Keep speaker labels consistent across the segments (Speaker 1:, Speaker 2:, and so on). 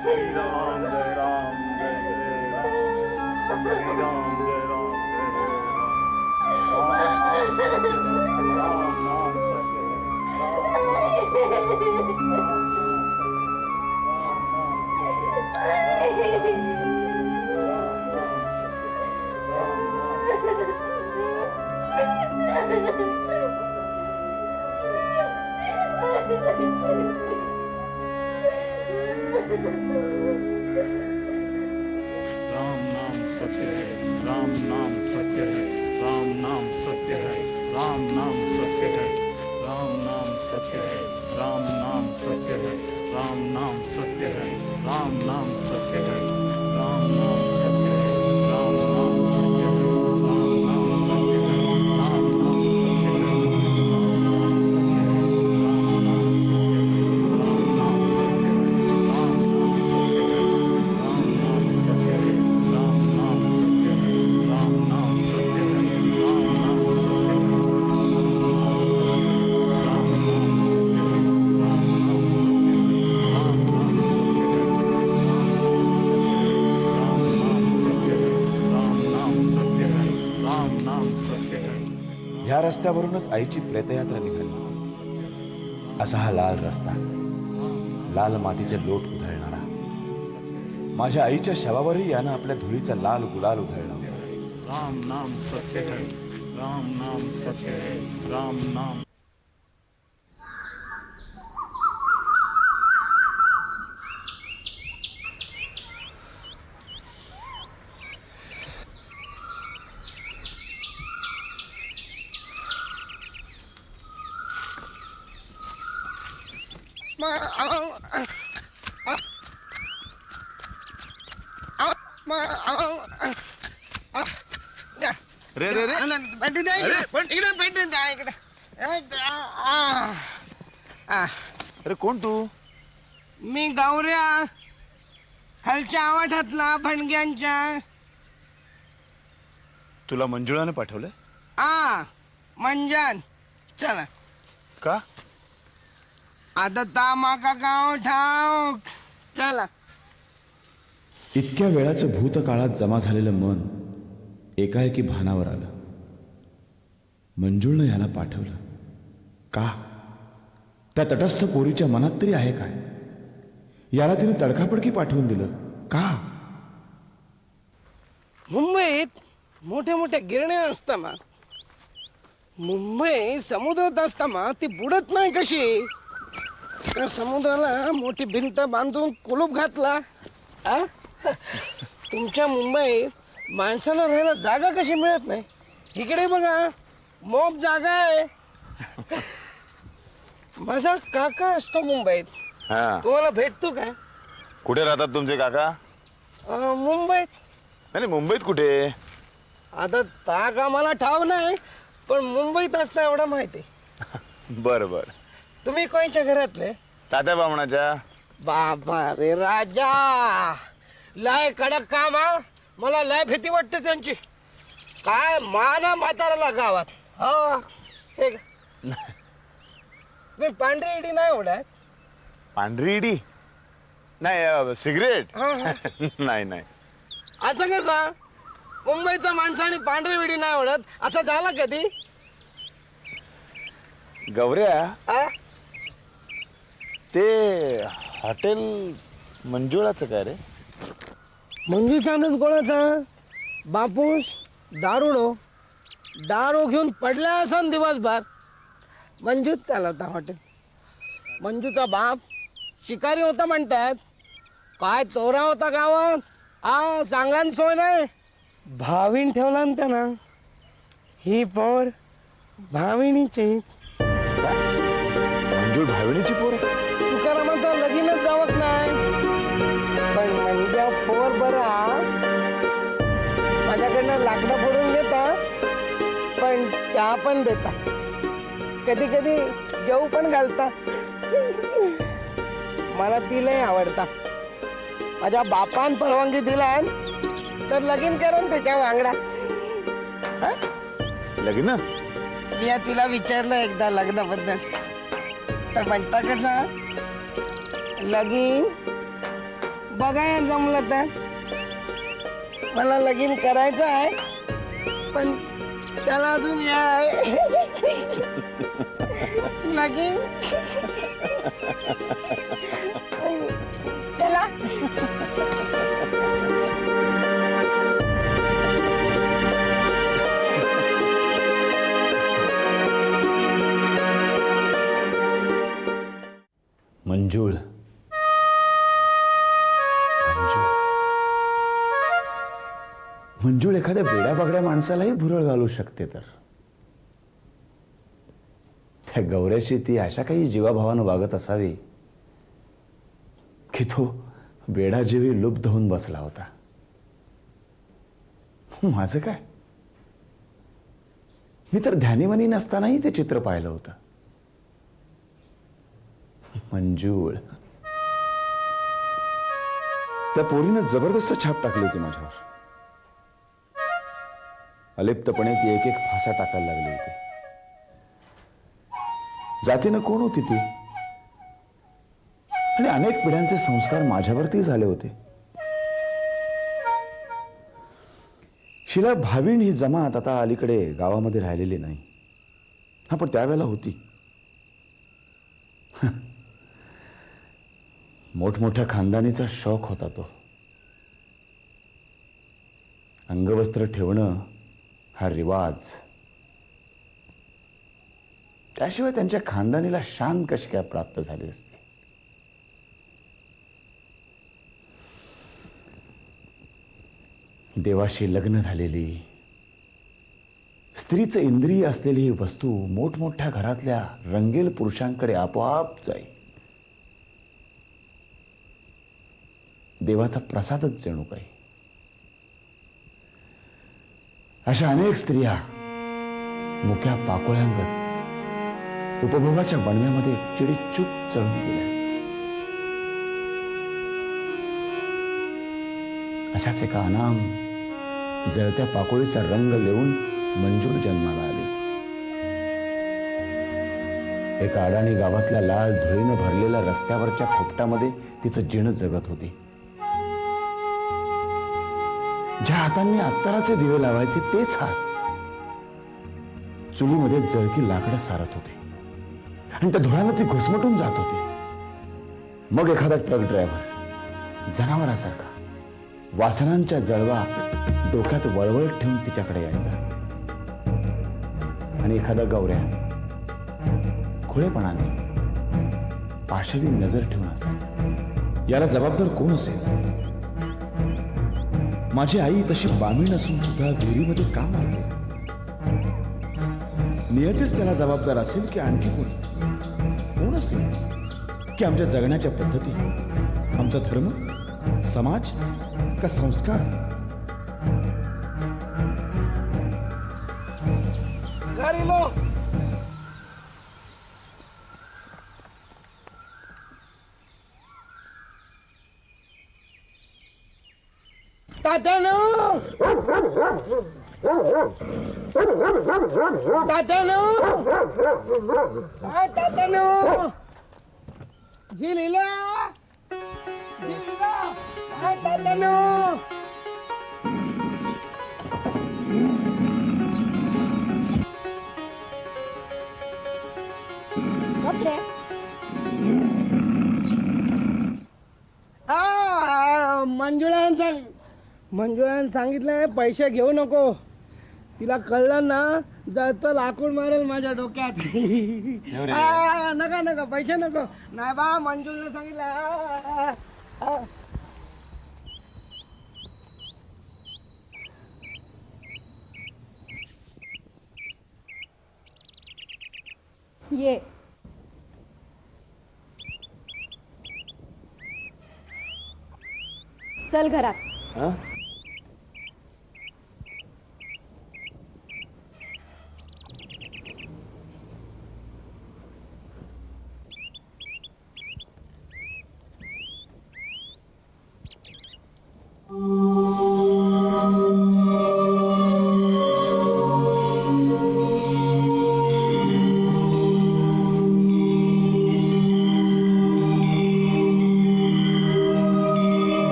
Speaker 1: राम नाम सत्य है, राम नाम सत्य है, राम नाम सत्य है, राम नाम सत्य है, राम नाम सत्य है, राम नाम सत्य है, राम नाम सत्य है, राम नाम सत्य है, राम नाम सत्य है, राम नाम सत्य है, राम नाम सत्य है, राम नाम
Speaker 2: ह्या रस्त्यावरूनच आईची प्रेतयात्रा निघाली. असा हा लाल रस्ता, लाल मातीचे लोट उधळणारा. माझ्या आईच्या शवावरही यानं आपल्या धुळीचा लाल गुलाल उधळला.
Speaker 1: राम नाम सत्य है, राम नाम सत्य है, राम नाम.
Speaker 3: रे रे रे
Speaker 4: पेटी द्या इकडे. इकडे पेटी द्या इकडे.
Speaker 3: अरे कोण तू?
Speaker 4: मी गौऱ्या, खालच्या आवाठातला भणग्यांच्या.
Speaker 3: तुला मंजुळाने पाठवलं?
Speaker 4: मंजन चला.
Speaker 3: का?
Speaker 4: आता तामाका गाव ठाव चला.
Speaker 2: इतक्या वेळाचं भूतकाळात जमा झालेलं मन एकाएकी भानावर आलं. मंजुळनं याला पाठवलं का? त्या तटस्थ पोरीच्या मनात तरी आहे काय? याला तिने तडकाफडकी पाठवून दिलं का?
Speaker 4: मुंबईत मोठ्या मोठ्या गिरण्या असताना, मुंबई समुद्रात असताना ती बुडत नाही कशी? त्या समुद्राला मोठी भिंत बांधून कुलूप घातला. तुमच्या मुंबईत माणसाला राहायला जागा कशी मिळत नाही? इकडे बघा, मोप जागा आहे. माझा काका असतो मुंबईत. तुम्हाला भेटतो काय?
Speaker 3: कुठे राहतात तुमचे काका?
Speaker 4: मुंबईत.
Speaker 3: नाही मुंबईत कुठे?
Speaker 4: आता ता कामाला ठाव नाही, पण मुंबईत असता एवढं माहिती.
Speaker 3: बर बर.
Speaker 4: तुम्ही कोणच्या घरातले?
Speaker 3: तात्या बामणाच्या.
Speaker 4: बाबा रे राजा, लय कडक काम. मला लय भीती वाटते त्यांची. काय माना म्हाताराला गावात. हे तुम्ही पांढरी इडी नाही ओढत?
Speaker 3: पांढरी इडी? नाही सिगरेट. नाही नाही.
Speaker 4: असं कसं? मुंबईचा माणसाने पांढरी विडी नाही ओढत, असं झालं कधी?
Speaker 3: गौऱ्या, ते हॉटेल मंजुळाचं काय रे?
Speaker 4: मंजूचा आनंद कोणाचा? बापूस दारुडो. दारू घेऊन पडला असन दिवसभर. मंजूच चालवता हॉटेल. मंजूचा बाप शिकारी होता म्हणतात. काय तोरा होता गावात. सांगा सोय नाही. भावीन ठेवला ना त्यानं. ही पोर भाविणीचीच.
Speaker 3: मंजुळ भाविणीची पोर?
Speaker 4: तुकारामाचा लगीनच जावत नाही, पण म्हणजे पोर बरा. माझ्याकडनं लाकडं फोडून घेता, पण चहा पण देता. कधी कधी जेवू पण घालता. मला ती लय आवडता. माझ्या बापान परवानगी दिला तर लगीन करून त्याच्या वांगडा.
Speaker 3: लग्न?
Speaker 4: मी तिला विचारलं एकदा लग्नाबद्दल, तर म्हणता कसं लगीन बघाय जमलं तर मला लगीन करायचं आहे, पण त्याला अजून वेळ आहे. लगीन चला.
Speaker 2: मंजुळ, मंजुळ एखाद्या बेड्या बागड्या माणसालाही भुरळ घालू शकते. तर त्या गौऱ्याशी ती अशा काही जीवाभावानं वागत असावी की तो बेडाजीवी लुप्त होऊन बसला होता. माझं काय, मी तर ध्यानीमनी नसतानाही ते चित्र पाहिलं होतं. मंजुळ, त्या पोरीनं जबरदस्त छाप टाकली होती माझ्यावर. अलिप्तपणे ती एक एक फासा टाकायला लागली होती. जातीनं कोण होती ती, आणि अनेक पिढ्यांचे संस्कार माझ्यावरती झाले होते. शिला भावीण ही जमात आता अलीकडे गावामध्ये राहिलेली नाही. हा, पण त्यावेळेला होती. मोठमोठ्या खानदानीचा शौक होता तो. अंगवस्त्र ठेवणं हा रिवाज. त्याशिवाय त्यांच्या खानदानीला शान कशी काय प्राप्त झाली असते. देवाशी लग्न झालेली स्त्रीचं इंद्रिय असलेली ही वस्तू मोठमोठ्या घरातल्या रंगेल पुरुषांकडे आपोआप जाई. देवाचा प्रसादच जणू काही. अशा अनेक स्त्रिया मुक्या पाकोळ्यांगत उपभोगाच्या बनव्यामध्ये चिडीचूप चढून गेल्या. अशाच एका अनाम जळत्या पाकोळीचा रंग लेवून मंजूळ जन्माला आली. एका अडाणी गावातल्या लाल धुळीनं भरलेल्या रस्त्यावरच्या खोपटामध्ये तिचं जिणं जगत होती. ज्या हातांनी अत्तराचे दिवे लावायचे तेच हात चुलीमध्ये जळकी लाकडं सारत होते, आणि त्या धुळानं ती घुसमटून जात होती. मग एखादा ट्रक ड्रायव्हर जनावरासारखा वासनांच्या जळवा डोक्यात वळवळत ठेवून तिच्याकडे यायचा, आणि एखादा गौऱ्या खुळेपणाने पाशवी नजर ठेवून असायचा. याला जबाबदार कोण असेल? माझी आई तशी बामीण असून सुद्धा विहिरीमध्ये का मारते? नियतीच त्याला जबाबदार असेल की आणखी कोण असेल? की आमच्या जगण्याच्या पद्धती, आमचा धर्म, समाज का संस्कार?
Speaker 4: तात्यानो, तात्यानो, तात्यानो, जिलीला, जिलीला, तात्यानो. मंजुळानं सांगितलंय पैसे घेऊ नको. तिला कळलं ना जळतं लाकूड मारेल माझ्या डोक्यात. नका नका पैसे नको. नाही बा, मंजुळनं सांगितलं.
Speaker 5: ये चल घरात.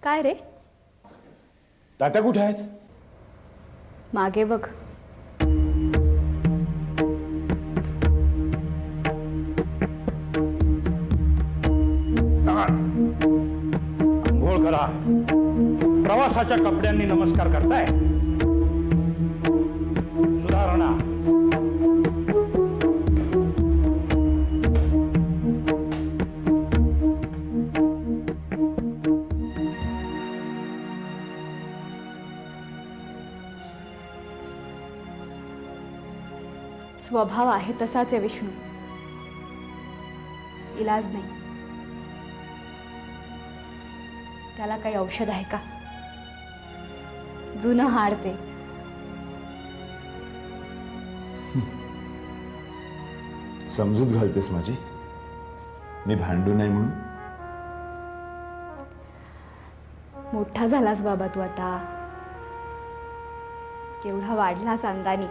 Speaker 5: काय रे?
Speaker 2: तात्या कुठे आहेत?
Speaker 5: मागे बघ.
Speaker 1: आंघोळ करा. प्रवासाच्या कपड्यांनी नमस्कार करताय. सुधारणा.
Speaker 5: स्वभाव आहे तसाच आहे विष्णू. इलाज नाही. त्याला काही औषध आहे का? जुनं हाड ते.
Speaker 2: समजूत घालतेस माझी? मी भांडू नाही म्हणून?
Speaker 5: मोठा झालास बाबा तू आता. केवढा वाढलास अंगानी.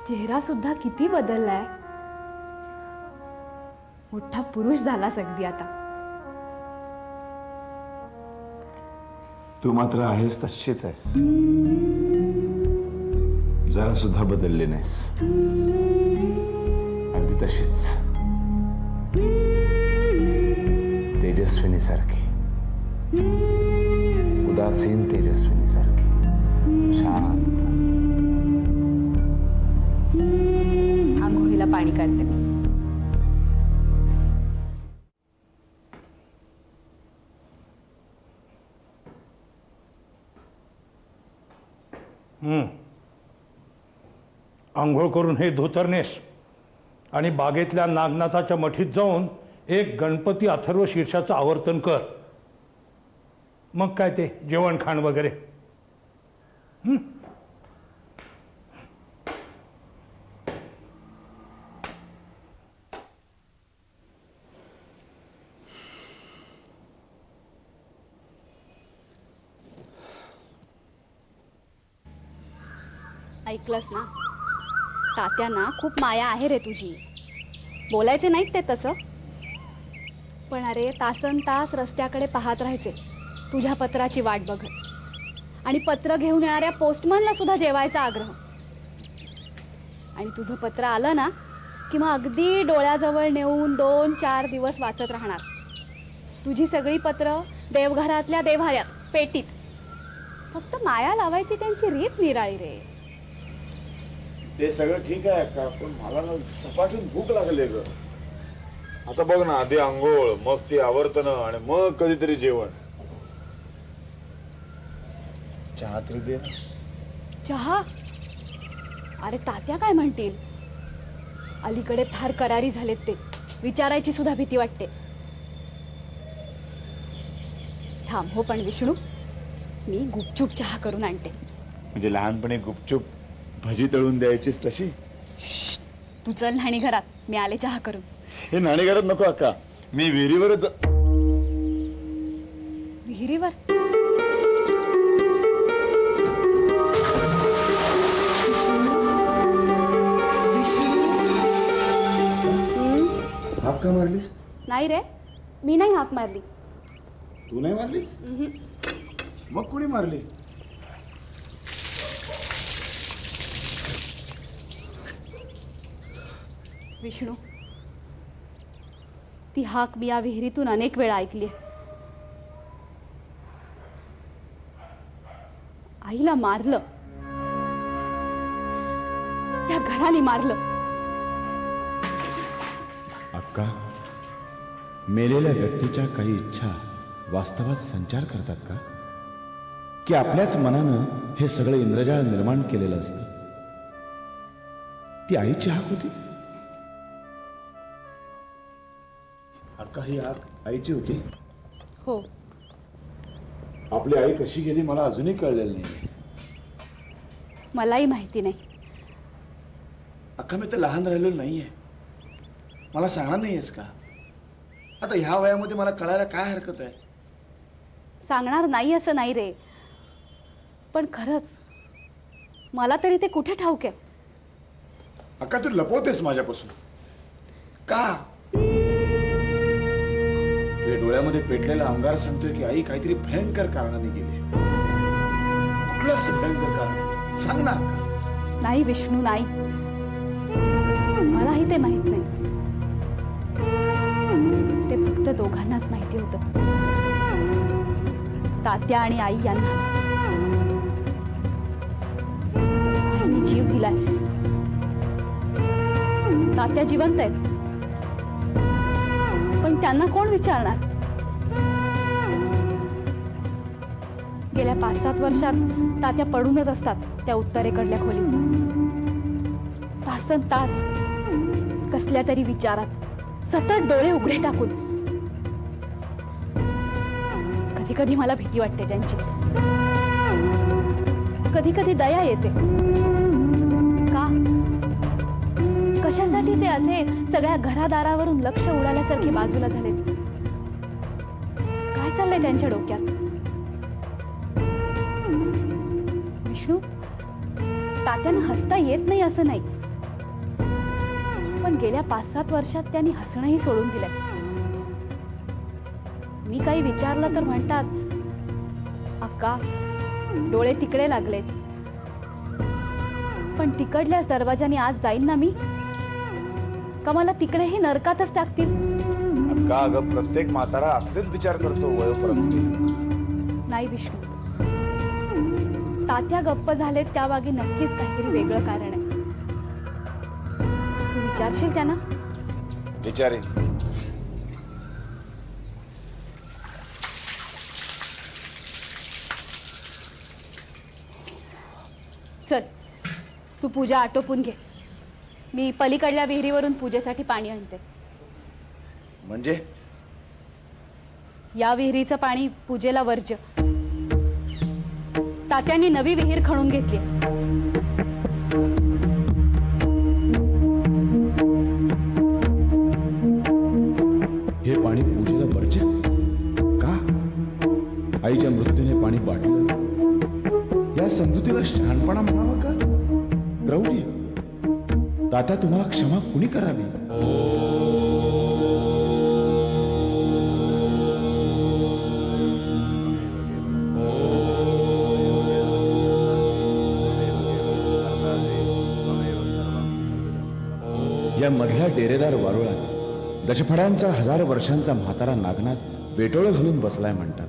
Speaker 5: चेहरा सुद्धा किती बदललाय. मोठा पुरुष झालास अगदी आता.
Speaker 2: तू मात्र आहेस तशीच आहेस. जरा सुद्धा बदलले नाहीस. अगदी तशीच तेजस्विनी सारखी. उदासीन तेजस्विनी सारखी. शांत.
Speaker 5: आंघोळीला पाणी काढते मी.
Speaker 1: आंघोळ करून हे धोतर नेस आणि बागेतल्या नागनाथाच्या मठीत जाऊन एक गणपती अथर्व शीर्षाचं आवर्तन कर. मग काय ते जेवण खाण वगैरे.
Speaker 5: ऐकलंस ना? तात्यांना खूप माया आहे रे तुझी. बोलायचे नाहीत ते तसं. पण अरे तासन तास रस्त्याकडे पाहत राहायचे तुझ्या पत्राची वाट बघत. आणि पत्र घेऊन येणाऱ्या पोस्टमनला सुद्धा जेवायचा आग्रह. आणि तुझं पत्र आलं ना की मग अगदी डोळ्याजवळ नेऊन 2-4 दिवस वाचत राहणार. तुझी सगळी पत्र देवघरातल्या देव्हाऱ्यात पेटीत. फक्त माया लावायची त्यांची रीत निराळी रे.
Speaker 2: ते सगळं ठीक आहे अक्का, पण मला ना सपाटून भूक लागली ग. आता बघ ना, आधी आंघोळ, मग ती आवर्तन आणि मग कधीतरी जेवण. चहा तरी दे ना.
Speaker 5: चहा? अरे तात्या काय म्हणतील? अलीकडे फार करारी झालेत ते. विचारायची सुद्धा भीती वाटते. थांब हो पण विष्णू, मी गुपचूप चहा करून आणते.
Speaker 2: म्हणजे लहानपणी गुपचूप भजी तळून द्यायचीस तशी?
Speaker 5: तू चल न्हाणी घरात, मी आले चहा करून.
Speaker 2: हे नाणी घरात नको अक्का, मी विहिरीवरच.
Speaker 5: विहिरीवर?
Speaker 2: हाक का मारलीस?
Speaker 5: नाही रे, मी नाही हाक मारली.
Speaker 2: तू नाही मारलीस? मग कोणी मारली?
Speaker 5: विष्णू, ती हाक मी या विहिरीतून अनेक वेळा ऐकली. आईला मारलं, या घराने मारलं.
Speaker 2: अक्का, मेलेल्या व्यक्तीच्या काही इच्छा वास्तवात संचार करतात का? की आपल्याच मनानं हे सगळं इंद्रजाळ निर्माण केलेलं असतं? ती आईची हाक होती. अक्का, ही हाक आईची होती.
Speaker 5: हो.
Speaker 2: आपली आई कशी गेली मला अजूनही कळलेलं नाही.
Speaker 5: मलाही माहिती नाही.
Speaker 2: अक्का, मी तर लहान राहिलेलो नाहीये. मला सांगणार नाहीयेस का? आता ह्या वयामध्ये मला कळायला काय हरकत आहे?
Speaker 5: सांगणार नाही असं नाही रे, पण खरंच मला तरी ते कुठे ठाऊक आहे.
Speaker 6: अक्का तू लपवतेस माझ्यापासून का? तुझ्या डोळ्यामध्ये पेटलेला अंगार सांगतोय की आई काहीतरी भयंकर कारणाने गेली. कुठलं असं भयंकर कारण सांग ना.
Speaker 5: नाही विष्णू, नाही. मलाही ते माहित नाही. ते फक्त दोघांनाच माहिती होतं, तात्या आणि आई यांनाच. आईने जीव दिलाय. तात्या जिवंत आहेत, पण त्यांना कोण विचारणार? गेल्या 5-7 वर्षात तात्या पडूनच असतात त्या उत्तरेकडल्या खोलीत. तासन तास कसल्या तरी विचारात, सतत डोळे उघडे टाकून. कधी कधी मला भीती वाटते त्यांची, कधी कधी दया येते. का? कशासाठी ते असे सगळ्या घरादारावरून लक्ष उडाल्यासारखे बाजूला झालेत? काय चाललंय त्यांच्या डोक्यात? विष्णू, तात्यांना हसता येत नाही असं नाही, पण गेल्या 5-7 वर्षात त्यांनी हसणंही सोडून दिलंय. मी काही विचारलं तर म्हणतात, अक्का डोळे तिकडे लागलेत. पण तिकडल्याच दरवाजाने आज जाईन ना मी, का मला तिकडेही नरकातच टाकतील?
Speaker 2: अक्का, अगं प्रत्येक म्हातारा असलेच विचार करतो वयोपर्यंत.
Speaker 5: नाही विष्णू, तात्या गप्प झालेत त्यामागे नक्कीच काहीतरी वेगळं कारण आहे. तू विचारशील त्यांना?
Speaker 2: विचारेन.
Speaker 5: चल, तू पूजा आटोपून घे. मी पलीकडल्या विहिरीवरून पूजेसाठी पाणी आणते.
Speaker 2: म्हणजे
Speaker 5: या विहिरीचं पाणी पूजेला वर्ज्य. तात्यांनी नवी विहीर खणून घेतली.
Speaker 2: हे पाणी पूजेला वर्ज्य का? आईच्या मृत्यूने पाणी बाटलं, या समजुतीला शहाणपणा म्हणावा का? प्रौढी, तात्या तुम्हाला क्षमा कुणी करावी? या मधल्या डेरेदार वारुळात दशफळांचा 1000 वर्षांचा म्हातारा नागनाथ वेटोळं घालून बसलाय म्हणतात.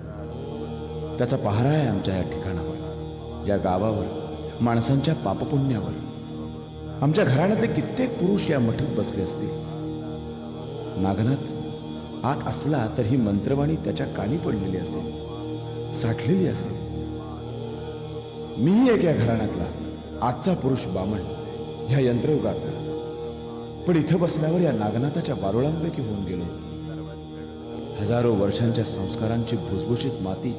Speaker 2: त्याचा पहारा आहे आमच्या या ठिकाणावर, या गावावर, माणसांच्या पापपुण्यावर. आमच्या घराण्यातले कित्येक पुरुष या मठीत बसले असतील. नागनाथ आत असला तर ही मंत्रवाणी त्याच्या कानी पडलेली असेल, साठलेली असेल. मीही एक या घराण्यातला आजचा पुरुष बामण, ह्या यंत्रयुगातला. पण इथं बसल्यावर या नागनाथाच्या वारुळांपैकी होऊन गेलो. हजारो वर्षांच्या संस्कारांची भुसभुशीत माती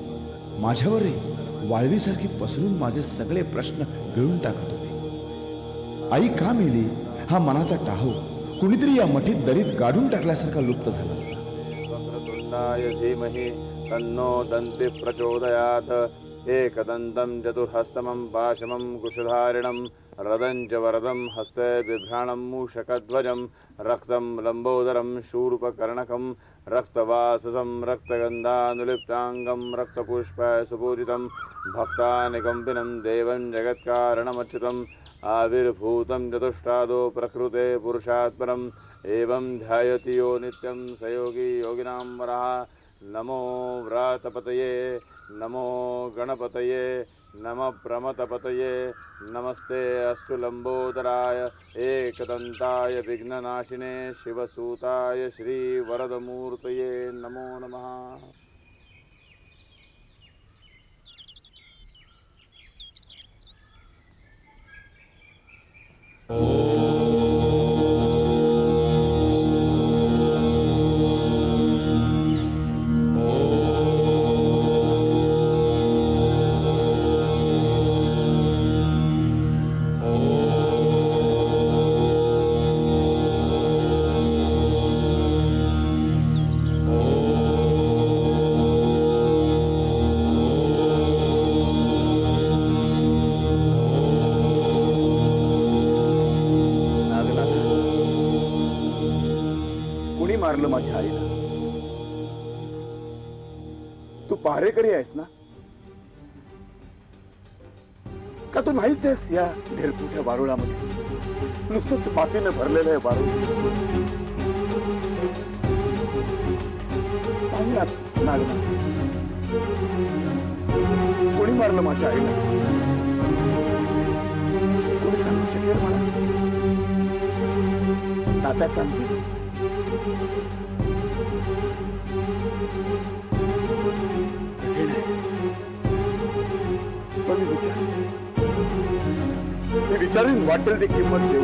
Speaker 2: माझ्यावरही वाळवीसारखी पसरून माझे सगळे प्रश्न गिळून टाकत होते. आई का मेली हा मनाचा टाहो कुणीतरी या मठीत दरीत गाडून टाकल्यासारखा लुप्त झाला.
Speaker 3: वक्रतुंडाय धीमहि तन्नो दन्ति प्रचोदयात्. एकदन्तं चतुर्हस्तमं पाशमं कुशधारिणं रदं च वरदं हस्ते बिभ्राणं मूषकध्वजं रक्तं लम्बोदरं शूर्पकर्णकं रक्तवाससं रक्तगन्धानुलिप्ताङ्गं रक्तपुष्पसुपूजितं भक्तानिकम्पिनं देवं जगत्कारणमच्युतम् आविर्भूतं चतुष्टादो प्रकृते पुरुषात् परम् एवं ध्यायति यो नित्यं स योगी योगिनां वरः. नमो व्रातपतये नमो गणपतये नमः प्रमथपतये नमस्ते अस्तु लंबोदराय एकदन्ताय विघ्ननाशिने शिवसूताय श्रीवरदमूर्तये नमो नमः.
Speaker 6: मारलं माझ्या आईला? तू पहारेकरी आहेस ना? का तू नाहीच आहेस या ढेरपुट्या वारुळामध्ये? नुसतंच मातीने भरलेलं आहे वारुळ. सांग ना नागनाथ, कोणी मारलं माझ्या आईला? कोणी सांगू शकेल मला? तात्या सांगतील? कठीण आहे, पण मी विचारीन, वाटेल ती किंमत देऊ.